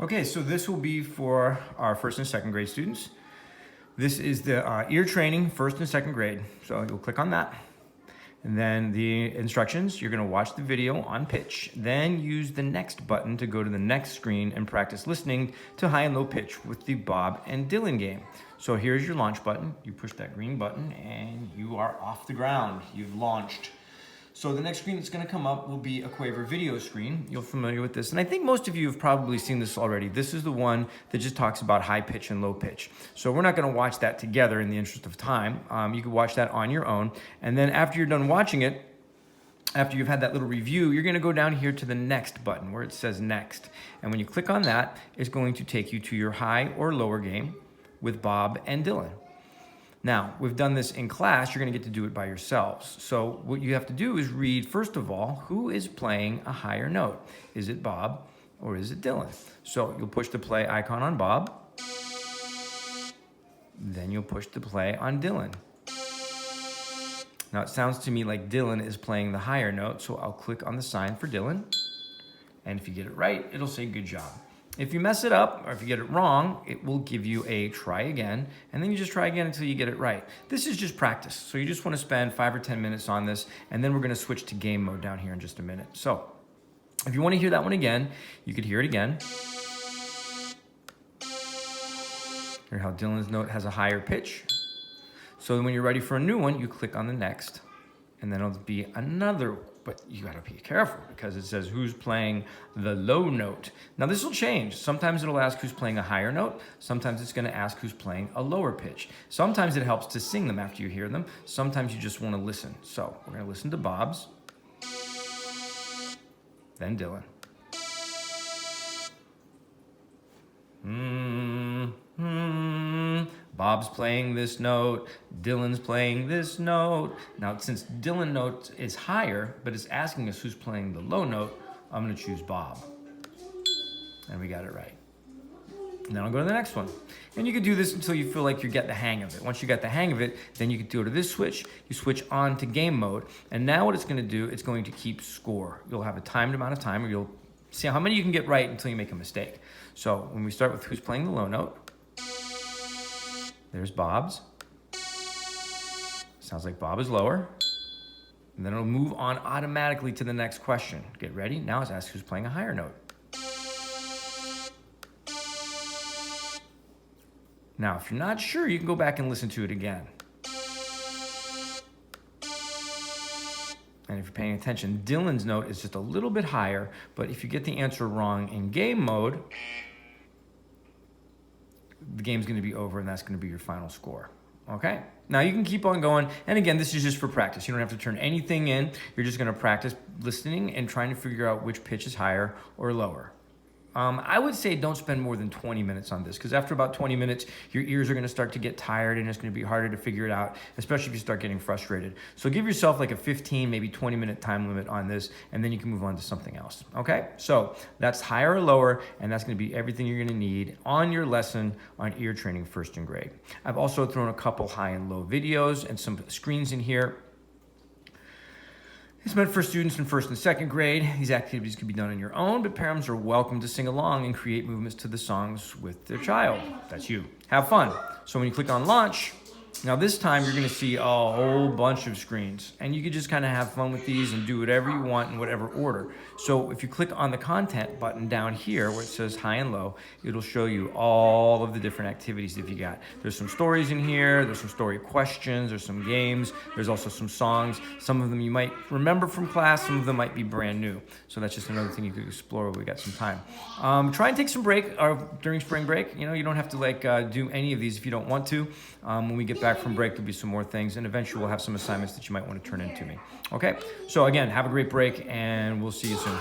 Okay, so this will be for our first and second grade students. This is the ear training, first and second grade. So you'll click on that. And then the instructions, you're gonna watch the video on pitch, then use the next button to go to the next screen and practice listening to high and low pitch with the Bob and Dylan game. So here's your launch button. You push that green button and you are off the ground. You've launched. So the next screen that's gonna come up will be a Quaver video screen. You're familiar with this. And I think most of you have probably seen this already. This is the one that just talks about high pitch and low pitch. So we're not gonna watch that together in the interest of time. You can watch that on your own. And then after you're done watching it, after you've had that little review, you're gonna go down here to the next button where it says next. And when you click on that, it's going to take you to your high or lower game with Bob and Dylan. Now, we've done this in class, you're gonna get to do it by yourselves. So what you have to do is read, first of all, who is playing a higher note? Is it Bob or is it Dylan? So you'll push the play icon on Bob, then you'll push the play on Dylan. Now it sounds to me like Dylan is playing the higher note, so I'll click on the sign for Dylan. And if you get it right, it'll say good job. If you mess it up, or if you get it wrong, it will give you a try again, and then you just try again until you get it right. This is just practice, so you just want to spend 5 or 10 minutes on this, and then we're going to switch to game mode down here in just a minute. So, if you want to hear that one again, you could hear it again. Hear how Dylan's note has a higher pitch. So when you're ready for a new one, you click on the next, and then it'll be another. But you gotta be careful because it says who's playing the low note. Now this will change. Sometimes it'll ask who's playing a higher note. Sometimes it's gonna ask who's playing a lower pitch. Sometimes it helps to sing them after you hear them. Sometimes you just wanna listen. So we're gonna listen to Bob's, then Dylan. Bob's playing this note, Dylan's playing this note. Now, since Dylan note is higher, but it's asking us who's playing the low note, I'm gonna choose Bob. And we got it right. And then I'll go to the next one. And you can do this until you feel like you get the hang of it. Once you got the hang of it, then you can go to this switch, you switch on to game mode, and now what it's gonna do, it's going to keep score. You'll have a timed amount of time, or you'll see how many you can get right until you make a mistake. So when we start with who's playing the low note, there's Bob's. Sounds like Bob is lower. And then it'll move on automatically to the next question. Get ready, now it's asked who's playing a higher note. Now, if you're not sure, you can go back and listen to it again. And if you're paying attention, Dylan's note is just a little bit higher, but if you get the answer wrong in game mode, the game's gonna be over and that's gonna be your final score. Okay? Now you can keep on going. And again, this is just for practice. You don't have to turn anything in. You're just gonna practice listening and trying to figure out which pitch is higher or lower. I would say don't spend more than 20 minutes on this because after about 20 minutes, your ears are gonna start to get tired and it's gonna be harder to figure it out, especially if you start getting frustrated. So give yourself like a 15, maybe 20-minute time limit on this and then you can move on to something else, okay? So that's higher or lower and that's gonna be everything you're gonna need on your lesson on ear training first in grade. I've also thrown a couple high and low videos and some screens in here. It's meant for students in first and second grade. These activities can be done on your own, but parents are welcome to sing along and create movements to the songs with their child. That's you. Have fun. So when you click on launch, now this time you're gonna see a whole bunch of screens and you can just kind of have fun with these and do whatever you want in whatever order. So if you click on the content button down here where it says high and low, it'll show you all of the different activities that you got. There's some stories in here, there's some story questions, there's some games, there's also some songs. Some of them you might remember from class, some of them might be brand new. So that's just another thing you could explore when we got some time. Try and take some break during spring break. You know, you don't have to do any of these if you don't want to. When we get back from break, there'll be some more things, and eventually we'll have some assignments that you might want to turn in to me. Okay? So again, have a great break, and we'll see you soon.